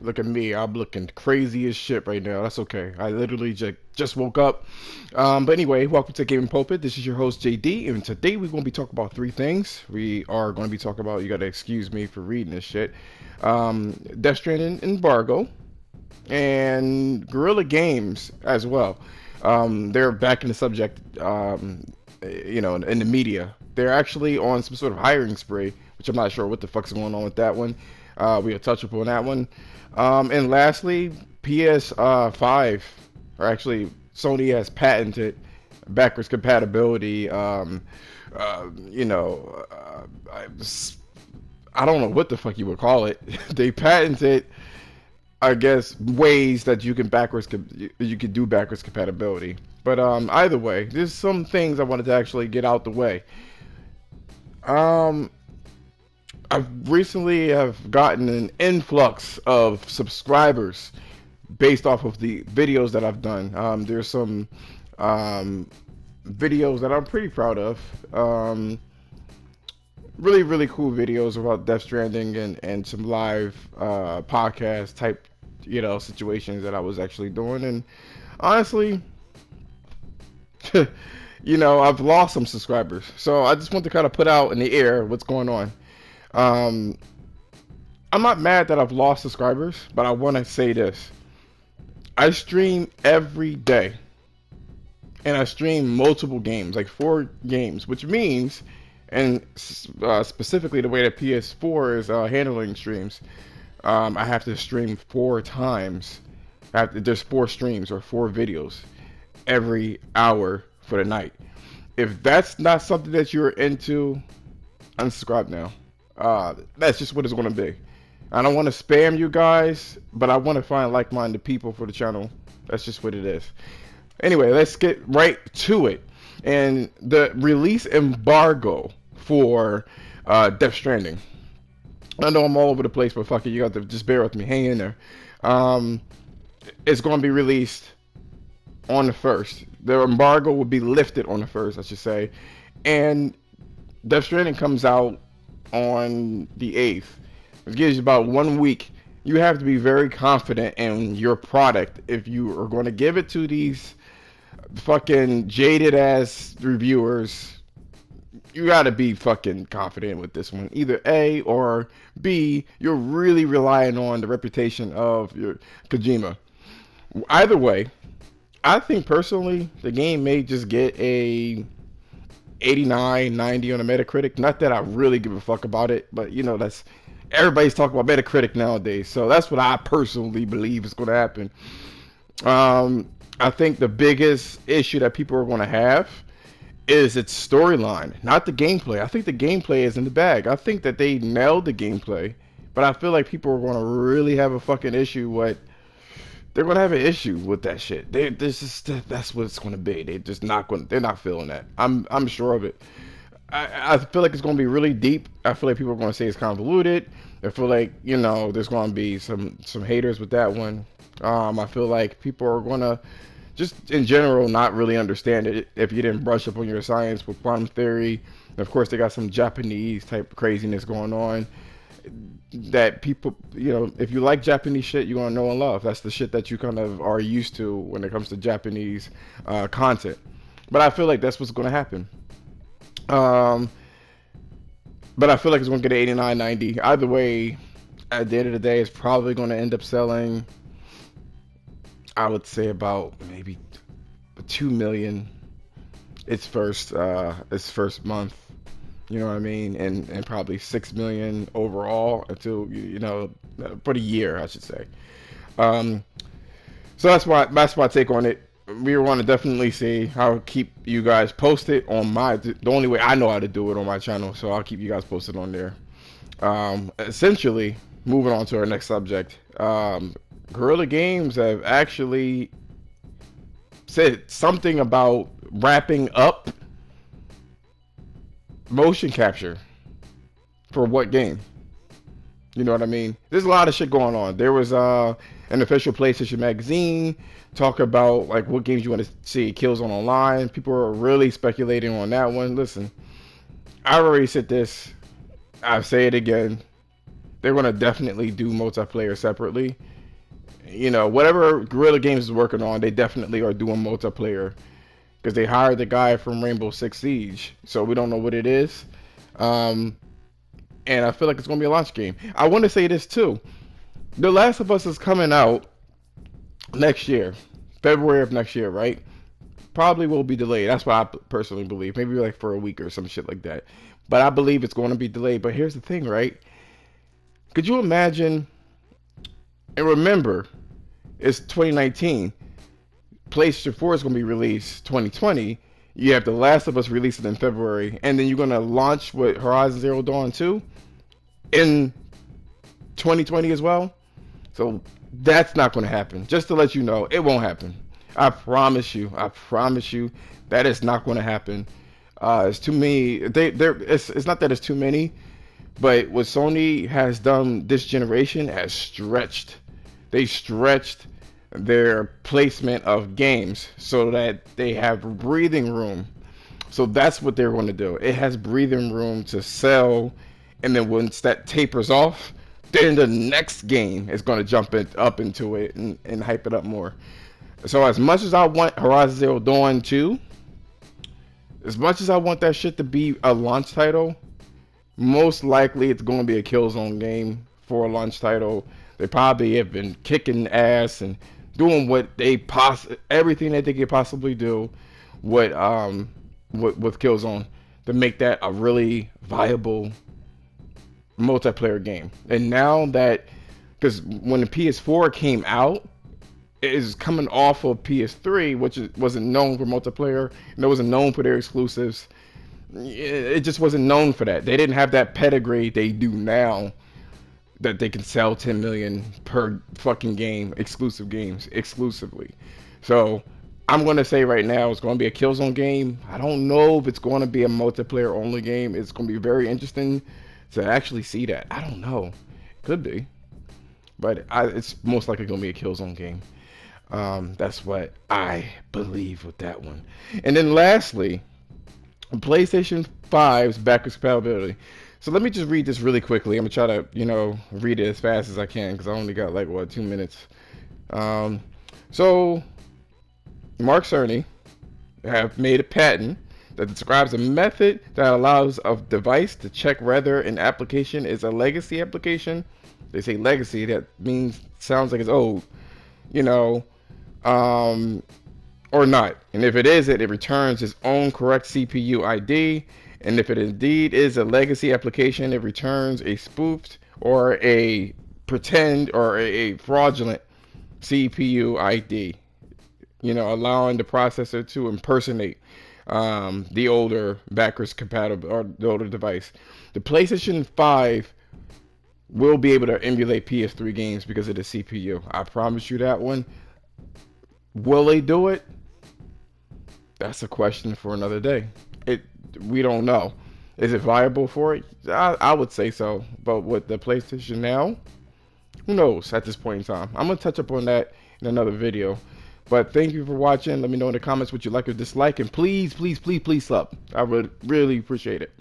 Look at me. I'm looking crazy as shit right now. That's okay. I literally just woke up. But anyway, welcome to Gaming Pulpit. This is your host, JD. And today we're going to be talking about three things. We are going to be talking about, you got to excuse me for reading this shit, Death Stranding Embargo, and Guerrilla Games as well. They're back in the subject, in the media. They're actually on some sort of hiring spree, which I'm not sure what the fuck's going on with that one. We'll touch upon that one. And lastly, PS5, or actually Sony has patented backwards compatibility. You know, I don't know what the fuck you would call it. They patented, I guess, ways that you can do backwards compatibility. But either way, there's some things I wanted to actually get out the way. I recently have gotten an influx of subscribers based off of the videos that I've done. There's some videos that I'm pretty proud of. Really, really cool videos about Death Stranding and some live podcast type, situations that I was actually doing. And honestly, I've lost some subscribers. So I just want to kind of put out in the air what's going on. I'm not mad that I've lost subscribers, but I want to say this. I stream every day. And I stream multiple games, like 4 games, which means, and specifically the way that PS4 is handling streams, I have to stream 4 times. There's 4 streams or 4 videos every hour for the night. If that's not something that you're into, unsubscribe now. That's just what it's going to be. I don't want to spam you guys, but I want to find like-minded people for the channel. That's just what it is. Anyway, let's get right to it. And the release embargo for Death Stranding. I know I'm all over the place, but fuck it, you got to just bear with me. Hang in there. It's going to be released on the 1st. The embargo will be lifted on the 1st, I should say. And Death Stranding comes out on the 8th. It gives you about 1 week. You have to be very confident in your product if you are going to give it to these fucking jaded ass reviewers. You got to be fucking confident with this one. Either A or B, you're really relying on the reputation of your Kojima. Either way, I think personally the game may just get a 89, 90 on a Metacritic. Not that I really give a fuck about it, but that's everybody's talking about Metacritic nowadays. So that's what I personally believe is going to happen. I think the biggest issue that people are going to have is its storyline, not the gameplay. I think the gameplay is in the bag. I think that they nailed the gameplay, but I feel like people are going to really have a fucking issue with. They're gonna have an issue with that shit. That's what it's gonna be. They're not feeling that. I'm sure of it. I feel like it's gonna be really deep. I feel like people are gonna say it's convoluted. I feel like there's gonna be some haters with that one. I feel like people are gonna just in general not really understand it if you didn't brush up on your science with quantum theory. And of course, they got some Japanese type craziness going on. That people, if you like Japanese shit, you're gonna know and love. That's the shit that you kind of are used to when it comes to Japanese content. But I feel like that's what's gonna happen. But I feel like it's gonna get an 89, 90. Either way, at the end of the day, it's probably gonna end up selling, I would say, about maybe 2 million its first month. You know what I mean? And probably 6 million overall until for the year, I should say. So that's my take on it. We want to definitely see. I'll keep you guys posted on the only way I know how to do it on my channel. So I'll keep you guys posted on there. Essentially, moving on to our next subject. Guerrilla Games have actually said something about wrapping up motion capture for what game? You know what I mean? There's a lot of shit going on. There was an official PlayStation magazine talk about like what games you want to see Killzone Online. People are really speculating on that one. Listen, I already said this. I say it again. They're gonna definitely do multiplayer separately. You know, whatever Guerrilla Games is working on, they definitely are doing multiplayer because they hired the guy from Rainbow Six Siege, so we don't know what it is. Um, and I feel like it's going to be a launch game. I want to say this too. The Last of Us is coming out next year, February of next year, right? Probably will be delayed. That's what I personally believe. Maybe like for a week or some shit like that. But I believe it's going to be delayed. But here's the thing, right? Could you imagine? And remember, it's 2019. PlayStation 4 is going to be released 2020. You have The Last of Us releasing in February, and then you're going to launch with Horizon Zero Dawn 2 in 2020 as well. So that's not going to happen. Just to let you know, it won't happen. I promise you. I promise you that is not going to happen. It's too many. It's not that it's too many, but what Sony has done this generation has stretched. They stretched their placement of games so that they have breathing room. So that's what they're going to do. It has breathing room to sell, and then once that tapers off, then the next game is going to jump up into it and hype it up more. So as much as I want Horizon Zero Dawn 2, as much as I want that shit to be a launch title, most likely it's going to be a Killzone game for a launch title. They probably have been kicking ass and doing what they everything that they could possibly do with Killzone to make that a really viable multiplayer game. And now that, because when the PS4 came out, it is coming off of PS3, which wasn't known for multiplayer, and it wasn't known for their exclusives. It just wasn't known for that. They didn't have that pedigree they do now, that they can sell 10 million per fucking game, exclusive games, exclusively. So I'm going to say right now it's going to be a Killzone game. I don't know if it's going to be a multiplayer only game. It's going to be very interesting to actually see that. I don't know. Could be. But it's most likely going to be a Killzone game. That's what I believe with that one. And then lastly, PlayStation 5's backwards compatibility. So let me just read this really quickly. I'm going to try to, read it as fast as I can because I only got 2 minutes. So Mark Cerny have made a patent that describes a method that allows a device to check whether an application is a legacy application. They say legacy, that sounds like it's old, or not. And if it isn't, it returns its own correct CPU ID. And if it indeed is a legacy application, it returns a spoofed or a pretend or a fraudulent CPU ID, allowing the processor to impersonate the older backwards compatible or the older device. The PlayStation 5 will be able to emulate PS3 games because of the CPU. I promise you that one. Will they do it? That's a question for another day. We don't know. Is it viable for it? I would say so. But with the PlayStation Now, who knows at this point in time? I'm going to touch up on that in another video. But thank you for watching. Let me know in the comments what you like or dislike. And please, please, please, please sub. I would really appreciate it.